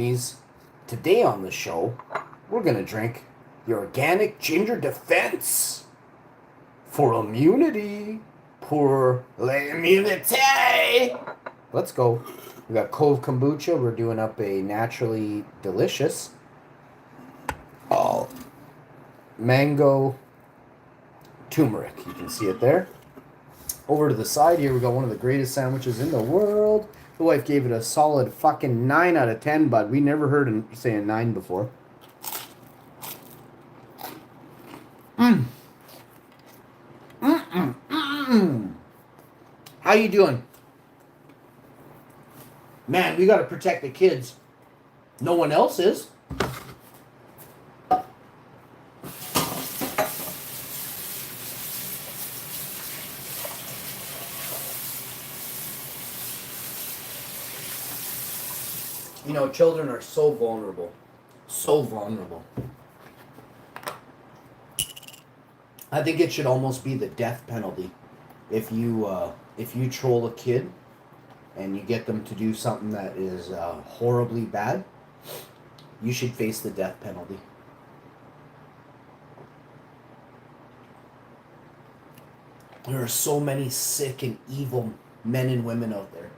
Today on the show, we're going to drink the Organic Ginger Defense for immunity. Pour l'immunité. Let's go. We got Cove Kombucha. We're doing up a naturally delicious mango turmeric. You can see it there. Over to the side here, we got one of the greatest sandwiches in the world. The wife gave it a solid fucking 9 out of 10, bud. We never heard him say a 9 before. How you doing? Man, we gotta protect the kids. No one else is. You know, children are so vulnerable. So vulnerable. I think it should almost be the death penalty. If you troll a kid and you get them to do something that is horribly bad, you should face the death penalty. There are so many sick and evil men and women out there.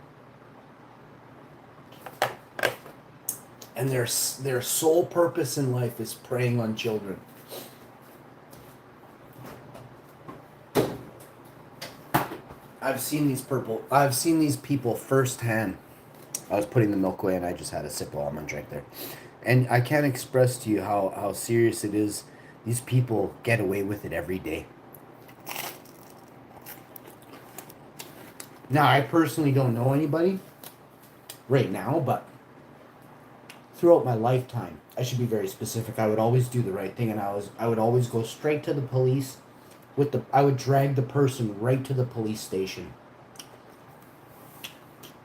And their sole purpose in life is preying on children. I've seen these people firsthand. I was putting the milk away and I just had a sip of almond drink there. And I can't express to you how serious it is. These people get away with it every day. Now, I personally don't know anybody right now, but throughout my lifetime, I should be very specific, I would always do the right thing, and I would always go straight to the police. I would drag the person right to the police station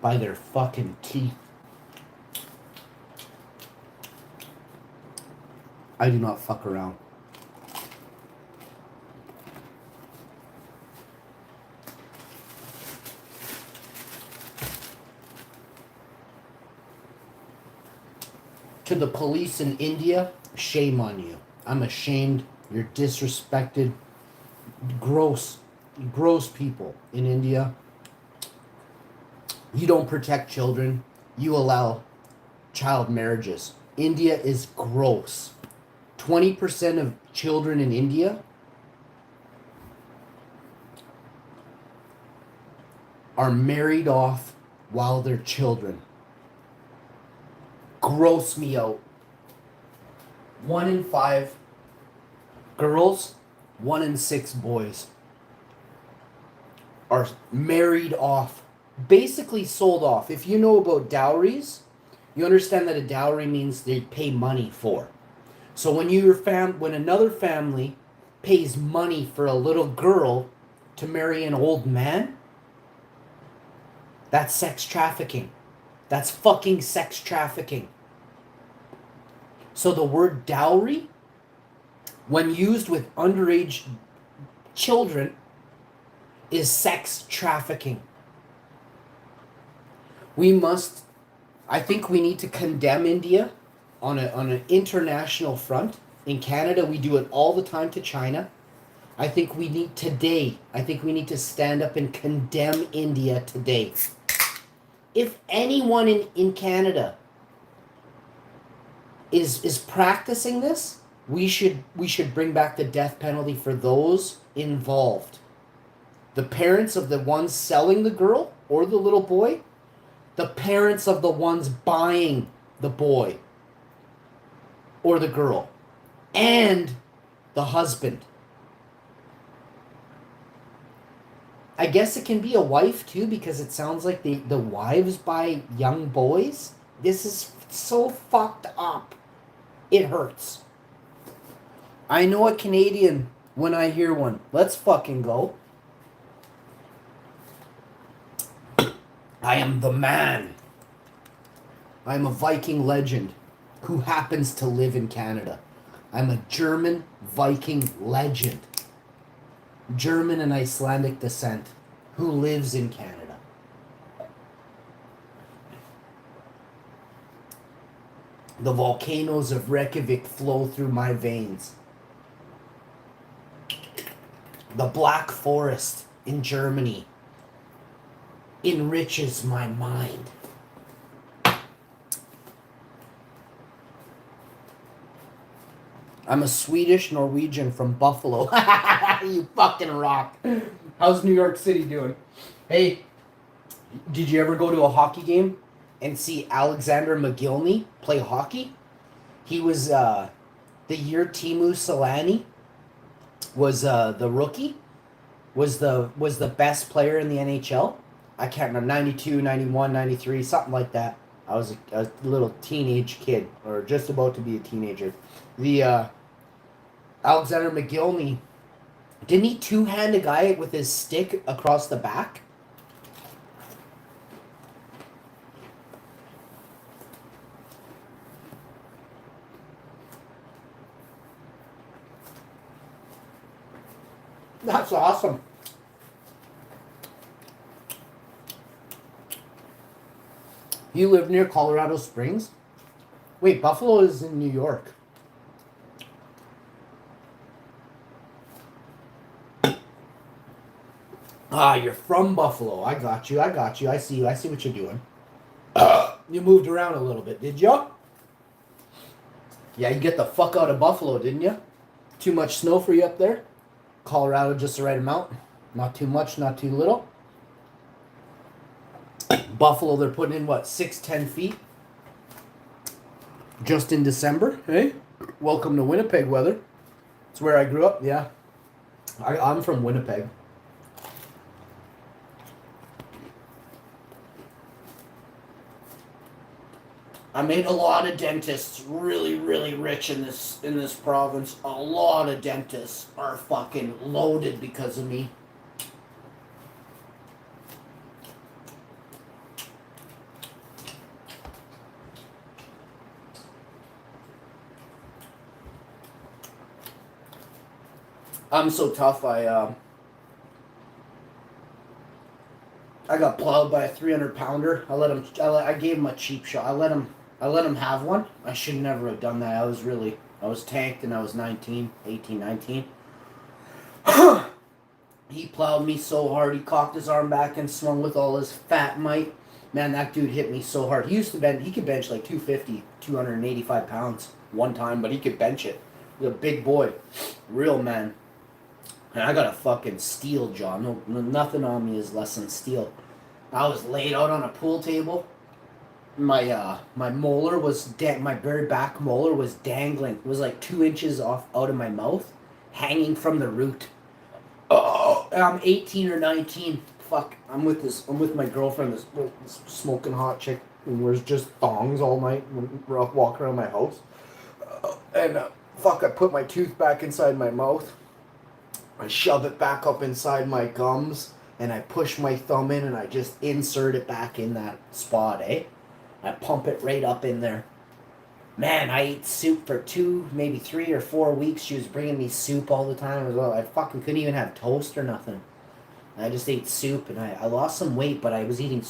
by their fucking teeth. I do not fuck around. To the police in India, shame on you. I'm ashamed. You're disrespected. Gross people in India. You don't protect children. You allow child marriages. India is gross. 20% of children in India are married off while they're children. Gross me out. 1 in 5 girls, 1 in 6 boys are married off, basically sold off. If you know about dowries, you understand that a dowry means they pay money for. So when when another family pays money for a little girl to marry an old man, that's sex trafficking. That's fucking sex trafficking. So the word dowry, when used with underage children, is sex trafficking. I think we need to condemn India on an international front. In Canada, we do it all the time to China. I think we need to stand up and condemn India today. If anyone in Canada is practicing this, we should bring back the death penalty for those involved. The parents of the ones selling the girl or the little boy, the parents of the ones buying the boy or the girl, and the husband. I guess it can be a wife too, because it sounds like the wives buy young boys. This is so fucked up. It hurts. I know a Canadian when I hear one. Let's fucking go. I am the man. I am a Viking legend who happens to live in Canada. I'm a German Viking legend. German and Icelandic descent who lives in Canada. The volcanoes of Reykjavik flow through my veins. The Black Forest in Germany enriches my mind. I'm a Swedish Norwegian from Buffalo. You fucking rock. How's New York City doing? Hey, did you ever go to a hockey game and see Alexander McGillney play hockey? He was the year Teemu Selanne was the rookie, was the best player in the NHL. I can't remember, 92, 91, 93, something like that. I was a little teenage kid, or just about to be a teenager. The Alexander McGillney, didn't he two-hand a guy with his stick across the back? That's awesome. You live near Colorado Springs? Wait, Buffalo is in New York. Ah, you're from Buffalo. I got you. I see you. I see what you're doing. You moved around a little bit, did you? Yeah, you get the fuck out of Buffalo, didn't you? Too much snow for you up there? Colorado just the right amount. Not too much, not too little. Buffalo, they're putting in what, 6-10 feet? Just in December, hey? Welcome to Winnipeg weather. It's where I grew up, yeah. I'm from Winnipeg. I made a lot of dentists really, really rich in this province. A lot of dentists are fucking loaded because of me. I'm so tough. I got plowed by a 300-pounder. I gave him a cheap shot. I let him have one. I should never have done that. I was tanked and I was 19, 18, 19. He plowed me so hard. He cocked his arm back and swung with all his fat might. Man, that dude hit me so hard. He could bench like 250, 285 pounds one time, but he could bench it. He's a big boy. Real man. And I got a fucking steel jaw. No, nothing on me is less than steel. I was laid out on a pool table. My molar was my very back molar was dangling. It was like 2 inches off out of my mouth, hanging from the root. Oh, I'm 18 or 19. Fuck, I'm with my girlfriend, this smoking hot chick who wears just thongs all night when we're walking around my house. Fuck, I put my tooth back inside my mouth. I shove it back up inside my gums, and I push my thumb in, and I just insert it back in that spot, eh? I pump it right up in there. Man, I ate soup for 2, maybe 3 or 4 weeks. She was bringing me soup all the time as well. I fucking couldn't even have toast or nothing. I just ate soup, and I lost some weight, but I was eating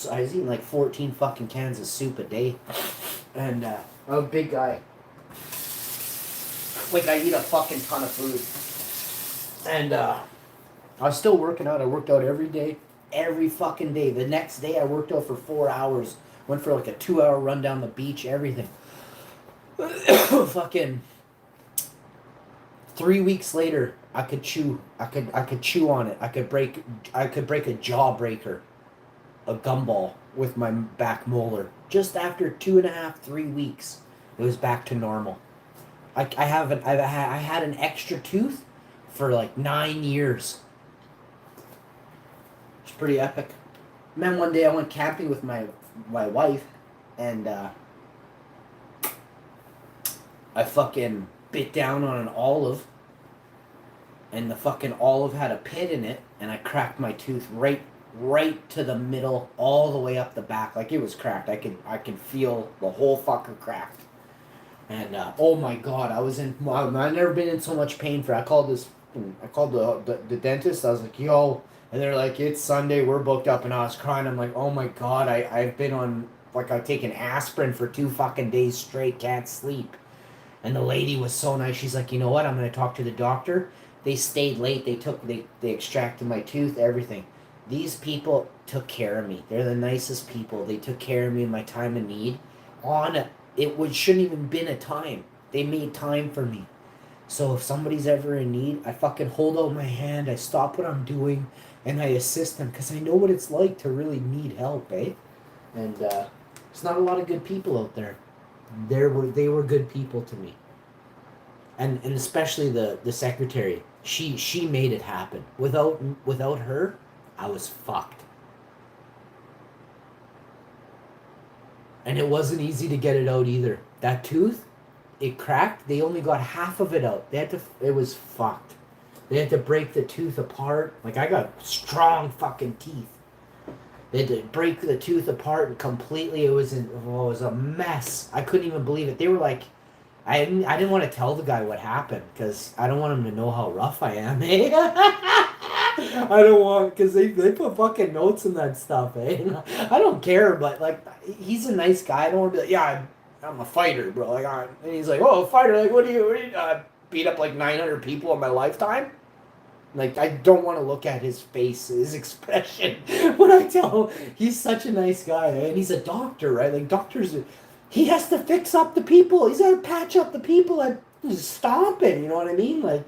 like 14 fucking cans of soup a day. And I'm a big guy. Like, I eat a fucking ton of food. And I was still working out. I worked out every day. Every fucking day. The next day I worked out for 4 hours. Went for like a 2-hour run down the beach, everything. Fucking 3 weeks later, I could chew on it. I could break a jawbreaker, a gumball with my back molar. Just after 2.5, 3 weeks, it was back to normal. I had an extra tooth for like 9 years. It's pretty epic. Man, one day I went camping with my wife, and I fucking bit down on an olive, and the fucking olive had a pit in it, and I cracked my tooth right to the middle, all the way up the back, like it was cracked. I could feel the whole fucker cracked. And oh my god, I've never been in so much pain for. I called the dentist. I was like, yo, and they're like, it's Sunday, we're booked up, and I was crying. I'm like, oh my god, I've been on like I take an aspirin for 2 fucking days straight, can't sleep. And the lady was so nice. She's like, you know what? I'm gonna talk to the doctor. They stayed late. They extracted my tooth, everything. These people took care of me. They're the nicest people. They took care of me in my time of need. Shouldn't even been a time. They made time for me. So if somebody's ever in need, I fucking hold out my hand. I stop what I'm doing, and I assist them because I know what it's like to really need help, eh? And there's not a lot of good people out there. They were good people to me, and especially the secretary. She made it happen. Without her, I was fucked. And it wasn't easy to get it out either. That tooth, it cracked. They only got half of it out. It was fucked. They had to break the tooth apart. Like, I got strong fucking teeth. They had to break the tooth apart and completely. It was a mess. I couldn't even believe it. They were like, I didn't want to tell the guy what happened because I don't want him to know how rough I am. Eh? I don't want, because they put fucking notes in that stuff. Eh? I don't care, but like, he's a nice guy. I don't want to be like, yeah, I'm a fighter, bro. Like, and he's like, oh, a fighter. Like, what do you beat up like 900 people in my lifetime? Like, I don't want to look at his face, his expression when I tell him he's such a nice guy, and he's a doctor, right? Like, doctors, he has to fix up the people. He's got to patch up the people that stomping, you know what I mean? Like,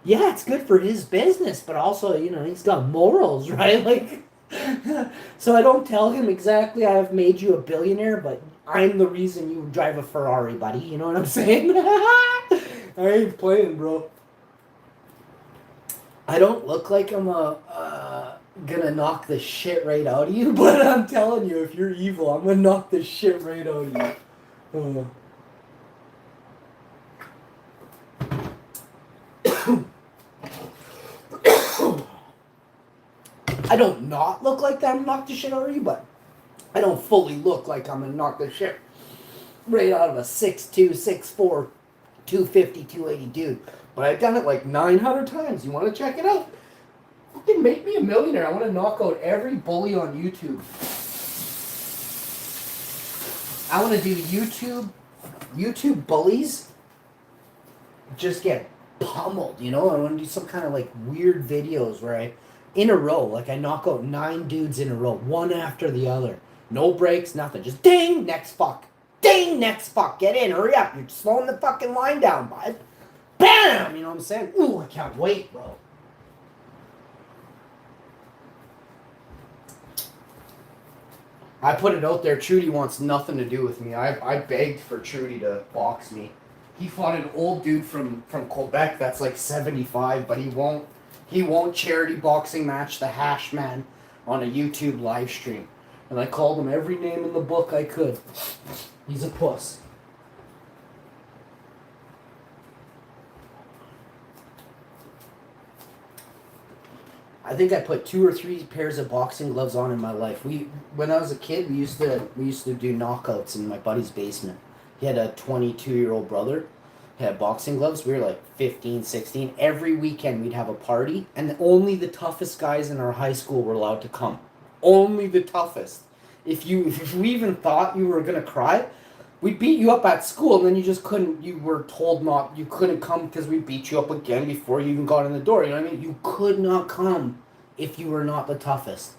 yeah, it's good for his business, but also, he's got morals, right? Like, so I don't tell him exactly I've made you a billionaire, but I'm the reason you drive a Ferrari, buddy. You know what I'm saying? I ain't playing, bro. I don't look like I'm gonna knock the shit right out of you, but I'm telling you, if you're evil, I'm gonna knock the shit right out of you. I don't not look like that I'm gonna knock the shit out of you, but I don't fully look like I'm gonna knock the shit right out of a 6'2", 6'4", 250, 280 dude. But I've done it like 900 times. You want to check it out? Fucking make me a millionaire. I want to knock out every bully on YouTube. I want to do YouTube bullies just get pummeled, I want to do some kind of like weird videos where in a row, like I knock out 9 dudes in a row, one after the other. No breaks, nothing. Just ding, next fuck. Ding, next fuck. Get in, hurry up. You're slowing the fucking line down, bud. Bam! You know what I'm saying? Ooh, I can't wait, bro. I put it out there. Trudy wants nothing to do with me. I begged for Trudy to box me. He fought an old dude from Quebec that's like 75, but he won't charity boxing match the Hash Man on a YouTube live stream. And I called him every name in the book I could. He's a puss. I think I put 2 or 3 pairs of boxing gloves on in my life. When I was a kid, we used to do knockouts in my buddy's basement. He had a 22-year-old brother. He had boxing gloves. We were like 15, 16. Every weekend we'd have a party, and only the toughest guys in our high school were allowed to come. Only the toughest. If we even thought you were gonna cry, we'd beat you up at school, and then you just couldn't. You were told you couldn't come because we beat you up again before you even got in the door. You know what I mean? You could not come if you were not the toughest.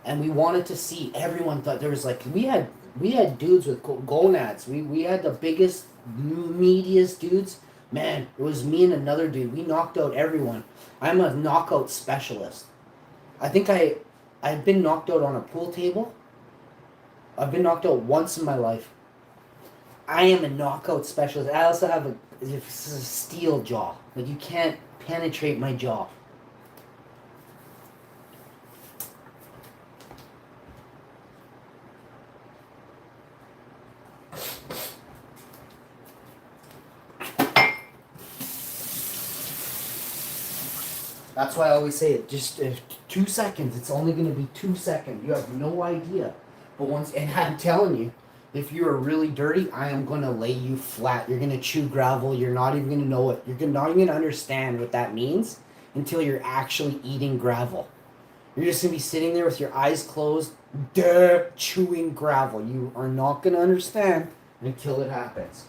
And we wanted to see. Everyone thought there was like we had dudes with gonads. We had the biggest, meatiest dudes. Man, it was me and another dude. We knocked out everyone. I'm a knockout specialist. I think I've been knocked out on a pool table. I've been knocked out once in my life. I am a knockout specialist. I also have a steel jaw. Like, you can't penetrate my jaw. That's why I always say it. Just 2 seconds. It's only going to be 2 seconds. You have no idea. But and I'm telling you, if you are really dirty, I am going to lay you flat. You're going to chew gravel. You're not even going to know it. You're not even going to understand what that means until you're actually eating gravel. You're just going to be sitting there with your eyes closed, chewing gravel. You are not going to understand until it happens.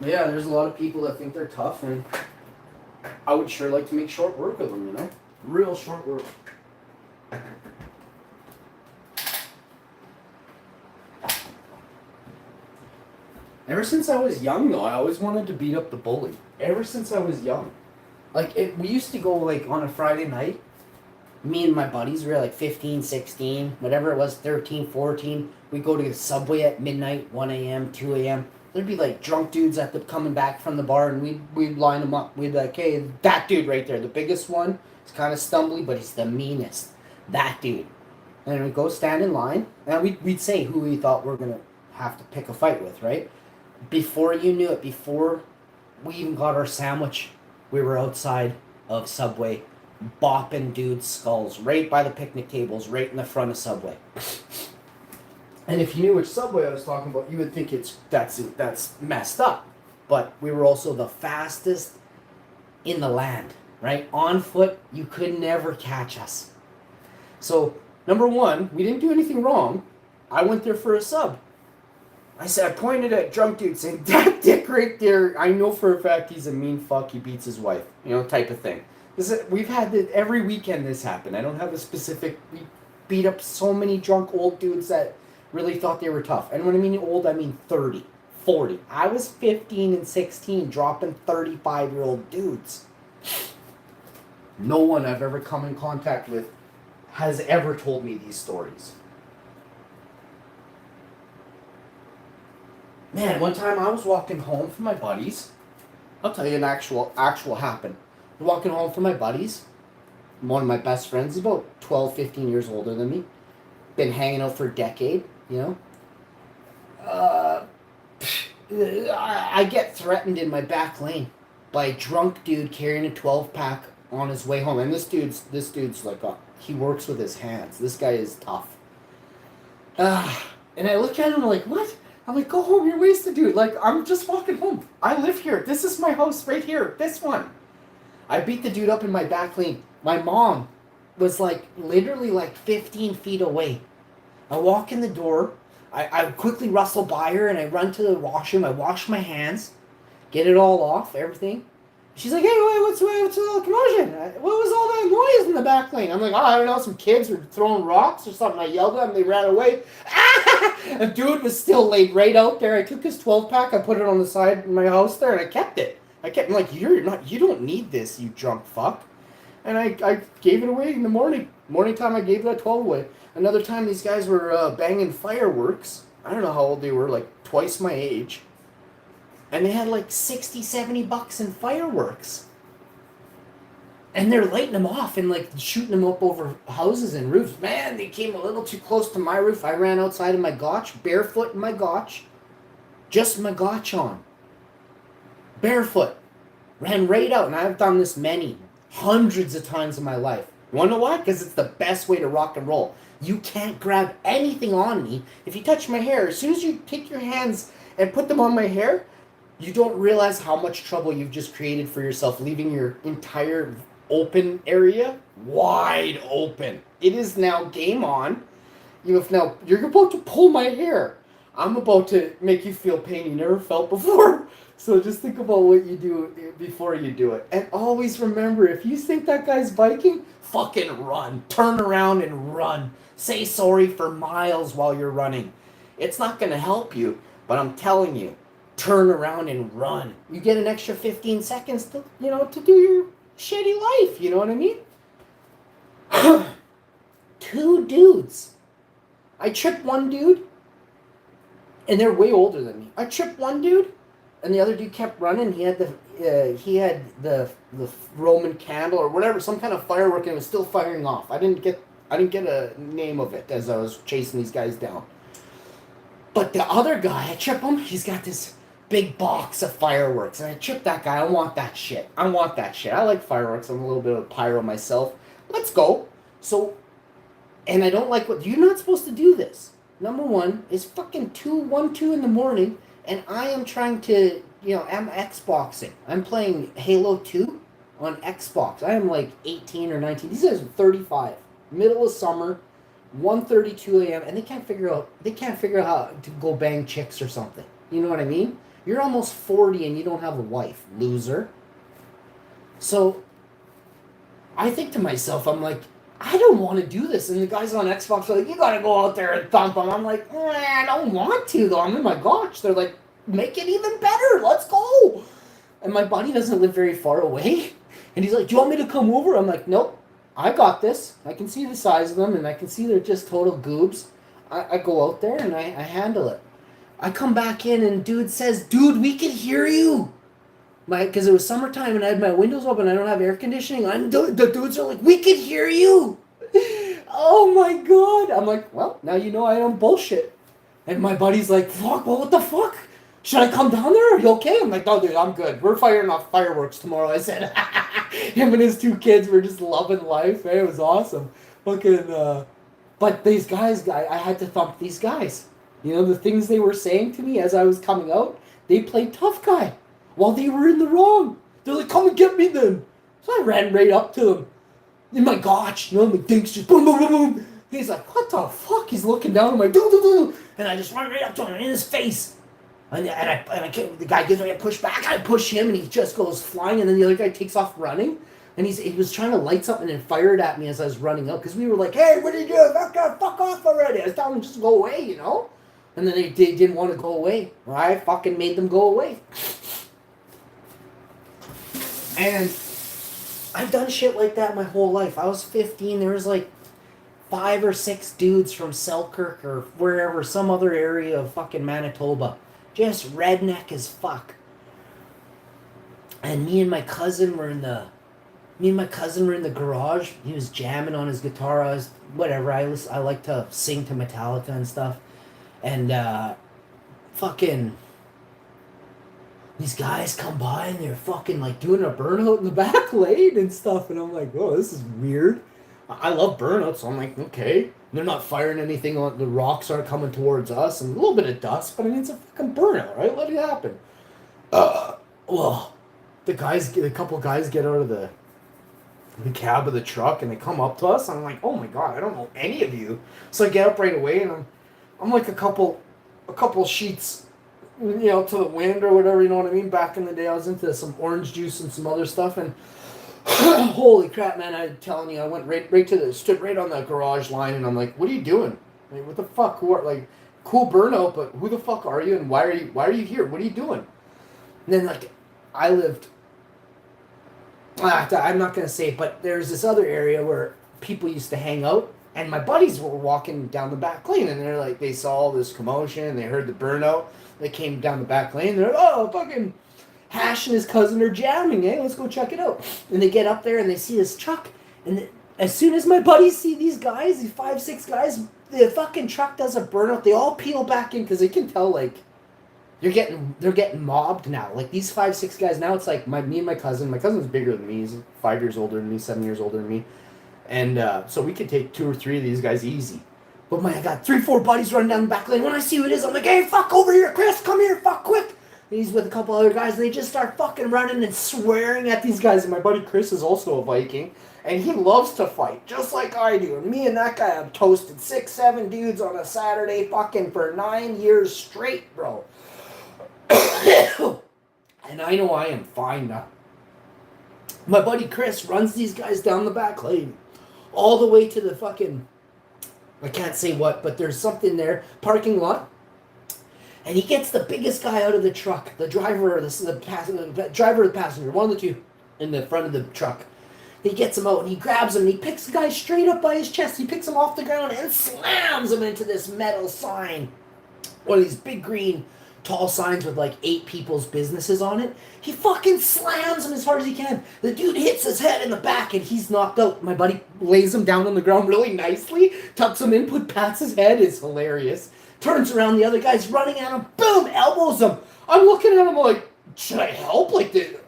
Yeah, there's a lot of people that think they're tough, and I would sure like to make short work of them, you know? Real short work. Ever since I was young, though, I always wanted to beat up the bully. Ever since I was young. Like, we used to go, like, on a Friday night. Me and my buddies, we were, like, 15, 16, whatever it was, 13, 14. We'd go to the Subway at midnight, 1 a.m., 2 a.m. There'd be, like, drunk dudes coming back from the bar, and we'd line them up. We'd be like, hey, that dude right there, the biggest one. He's kind of stumbly, but he's the meanest. That dude. And we'd go stand in line, and we'd say who we thought we're going to have to pick a fight with, right? Before you knew it, before we even got our sandwich, we were outside of Subway, bopping dudes' skulls right by the picnic tables, right in the front of Subway. And if you knew which Subway I was talking about, you would think that's messed up. But we were also the fastest in the land, right? On foot, you could never catch us. So, number one, we didn't do anything wrong. I went there for a sub. I pointed at drunk dude saying, that dick right there, I know for a fact he's a mean fuck, he beats his wife, type of thing. We've had this, every weekend this happened. I don't have a specific, we beat up so many drunk old dudes that really thought they were tough. And when I mean old, I mean 30, 40. I was 15 and 16 dropping 35-year-old dudes. No one I've ever come in contact with has ever told me these stories. Man, one time I was walking home from my buddies. I'll tell you an actual happened. I was walking home from my buddies. One of my best friends, he's about 12, 15 years older than me. Been hanging out for a decade, I get threatened in my back lane by a drunk dude carrying a 12-pack on his way home. And this dude's like, he works with his hands. This guy is tough. And I look at him like, what? I'm like, go home, you're wasted, dude. Like, I'm just walking home. I live here. This is my house right here. This one. I beat the dude up in my back lane. My mom was literally 15 feet away. I walk in the door. I quickly rustle by her and I run to the washroom. I wash my hands, get it all off, everything. She's like, hey, what's the commotion? What was all that noise in the back lane? I'm like, I don't know, some kids were throwing rocks or something. I yelled at them, they ran away. A dude was still laid right out there. I took his 12-pack, I put it on the side of my house there, and I kept it. I'm like, you don't need this, you drunk fuck. And I gave it away in the morning. Morning time, I gave that 12 away. Another time, these guys were banging fireworks. I don't know how old they were, twice my age. And they had $60, $70 in fireworks. And they're lighting them off and shooting them up over houses and roofs. Man, they came a little too close to my roof. I ran outside of my gotch, barefoot in my gotch. Just my gotch on. Barefoot. Ran right out. And I've done this hundreds of times in my life. You want to know why? Because it's the best way to rock and roll. You can't grab anything on me. If you touch my hair, as soon as you take your hands and put them on my hair, you don't realize how much trouble you've just created for yourself, leaving your entire open area wide open. It is now game on. You're about to pull my hair. I'm about to make you feel pain you never felt before. So just think about what you do before you do it. And always remember, if you think that guy's biking, fucking run. Turn around and run. Say sorry for miles while you're running. It's not going to help you, but I'm telling you, turn around and run. You get an extra 15 seconds to do your shitty life. You know what I mean? 2 dudes. I tripped one dude, and they're way older than me. I tripped one dude, and the other dude kept running. He had the Roman candle or whatever, some kind of firework, and it was still firing off. I didn't get a name of it as I was chasing these guys down. But the other guy, I trip him. He's got this big box of fireworks, and I tripped that guy. I want that shit. I like fireworks. I'm a little bit of a pyro myself. Let's go. So, and I don't like you're not supposed to do this. Number one, it's fucking 2 in the morning, and I am trying to, I'm Xboxing. I'm playing Halo 2 on Xbox. I am like 18 or 19. These guys are 35. Middle of summer, 1:32 a.m. and they can't figure out how to go bang chicks or something. You know what I mean? You're almost 40 and you don't have a wife, loser. So I think to myself, I'm like, I don't want to do this. And the guys on Xbox are like, you gotta go out there and thump them. I'm like, I don't want to though. I mean, my gosh, they're like, make it even better. Let's go. And my buddy doesn't live very far away. And he's like, do you want me to come over? I'm like, nope, I got this. I can see the size of them and I can see they're just total goobs. I go out there and I handle it. I come back in and dude says, dude, we can hear you. Because it was summertime and I had my windows open, I don't have air conditioning. The dudes are like, we can hear you. Oh my god. I'm like, well, now you know I don't bullshit. And my buddy's like, fuck, well, what the fuck? Should I come down there? Are you okay? I'm like, no, dude, I'm good. We're firing off fireworks tomorrow. I said, him and his two kids were just loving life. It was awesome. Fucking, but these guys, I had to thump these guys. You know, the things they were saying to me as I was coming out, they played tough guy. While they were in the wrong. They're like, come and get me then. So I ran right up to them. And my gosh, you know, my dink's just boom, boom, boom, boom. He's like, what the fuck? He's looking down. I'm like, doo, doo, doo. And I just run right up to him in his face. And the guy gives me a push back. I push him and he just goes flying. And then the other guy takes off running. And he was trying to light something and fire it at me as I was running out. Because we were like, hey, what are you doing? Fuck off already. I was telling them just to go away, you know. And then they didn't want to go away. Well, I fucking made them go away. And I've done shit like that my whole life. I was 15. There was like 5 or 6 dudes from Selkirk or wherever, some other area of fucking Manitoba. Just redneck as fuck. And me and my cousin were in the garage. He was jamming on his guitar. I like to sing to Metallica and stuff. And fucking these guys come by and they're fucking like doing a burnout in the back lane and stuff. And I'm like, oh, this is weird. I love burnouts, so I'm like, okay. They're not firing anything on, the rocks aren't coming towards us, and a little bit of dust, but I mean, it's a fucking burnout, right? Let it happen. Well, a couple guys get out of the cab of the truck and they come up to us. And I'm like, oh my god, I don't know any of you. So I get up right away and I'm like a couple sheets, you know, to the wind or whatever, you know what I mean? Back in the day, I was into some orange juice and some other stuff, and holy crap, man, I'm telling you, I went stood right on the garage line, and I'm like, what are you doing? Like, what the fuck? Cool burnout, but who the fuck are you, and why are you here? What are you doing? And then, like, I lived, I'm not going to say it, but there's this other area where people used to hang out, and my buddies were walking down the back lane, and they're like, they saw all this commotion, they heard the burnout, they came down the back lane, they're like, oh, fucking Hash and his cousin are jamming, eh? Let's go check it out. And they get up there and they see this truck, and as soon as my buddies see these guys, these 5-6 guys, the fucking truck does a burnout. They all peel back in because they can tell, like, they're getting mobbed now. Like, these 5-6 guys, now it's like me and my cousin's bigger than me. He's 5 years older than me, 7 years older than me. And so we could take 2 or 3 of these guys easy. But I got 3-4 buddies running down the back lane. When I see who it is, I'm like, hey, fuck, over here, Chris, come here, fuck, quick. And he's with a couple other guys, and they just start fucking running and swearing at these guys. And my buddy Chris is also a Viking, and he loves to fight, just like I do. And me and that guy have toasted 6-7 dudes on a Saturday fucking for 9 years straight, bro. And I know I am fine now. My buddy Chris runs these guys down the back lane, all the way to the fucking, I can't say what, but there's something there, parking lot. And he gets the biggest guy out of the truck, the driver or the driver or the passenger, one of the two, in the front of the truck. He gets him out and he grabs him and he picks the guy straight up by his chest. He picks him off the ground and slams him into this metal sign. One of these big green tall signs with like 8 people's businesses on it. He fucking slams him as hard as he can. The dude hits his head in the back and he's knocked out. My buddy lays him down on the ground really nicely, tucks him in, pats his head. It's hilarious. Turns around, the other guy's running at him, boom, elbows him. I'm looking at him like, should I help? Like the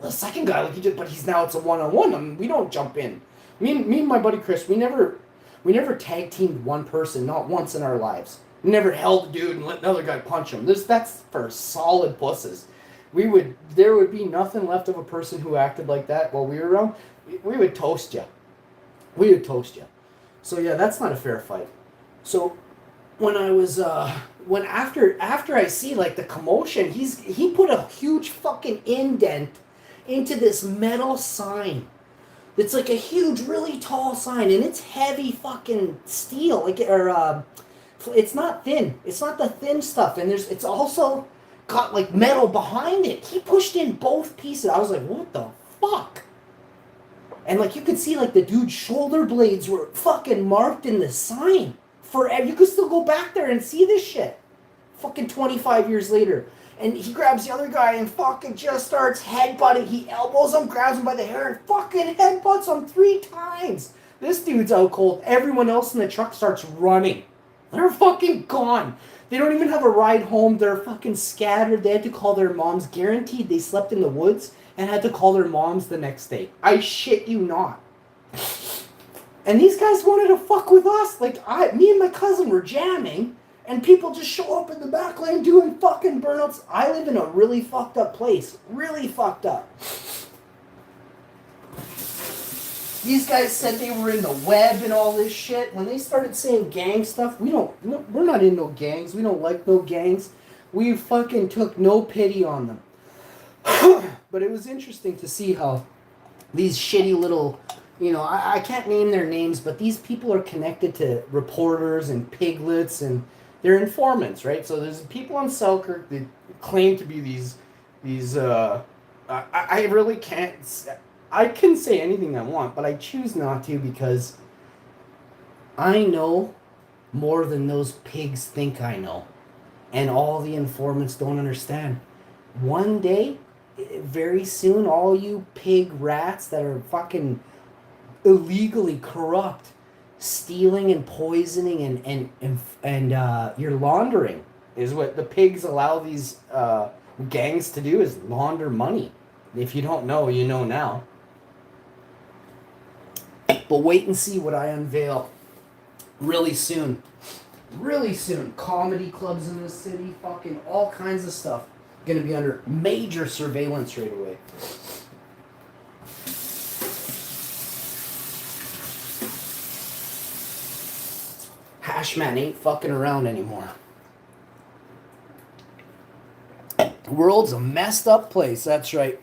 second guy, like he did, but it's a one-on-one. I mean, we don't jump in. Me and my buddy Chris, we never tag teamed one person, not once in our lives. We never held the dude and let another guy punch him. That's for solid pusses. there would be nothing left of a person who acted like that while we were around. We would toast you. We would toast you. So yeah, that's not a fair fight. So when I was when after I see like the commotion, he put a huge fucking indent into this metal sign. It's like a huge, really tall sign, and it's heavy fucking steel, like it's not thin. It's not the thin stuff, and it's also got like metal behind it. He pushed in both pieces. I was like, what the fuck? And like you could see like the dude's shoulder blades were fucking marked in the sign. Forever. You could still go back there and see this shit. Fucking 25 years later. And he grabs the other guy and fucking just starts headbutting. He elbows him, grabs him by the hair, and fucking headbutts him 3 times. This dude's out cold. Everyone else in the truck starts running. They're fucking gone. They don't even have a ride home. They're fucking scattered. They had to call their moms. Guaranteed they slept in the woods and had to call their moms the next day. I shit you not. And these guys wanted to fuck with us. Like, me and my cousin were jamming, and people just show up in the back lane doing fucking burnouts. I live in a really fucked up place. Really fucked up. These guys said they were in the web and all this shit. When they started saying gang stuff, we're not in no gangs. We don't like no gangs. We fucking took no pity on them. But it was interesting to see how these shitty little... I can't name their names, but these people are connected to reporters and piglets, and they're informants, right? So there's people on Selkirk that claim to be these. I really can't. I can say anything I want, but I choose not to because I know more than those pigs think I know, and all the informants don't understand. One day, very soon, all you pig rats that are fucking illegally corrupt, stealing and poisoning and you're laundering is what the pigs allow these gangs to do, is launder money. If you don't know, you know now. But wait and see what I unveil really soon. Really soon. Comedy clubs in the city, fucking all kinds of stuff gonna be under major surveillance right away. Hashman ain't fucking around anymore. The world's a messed up place, that's right.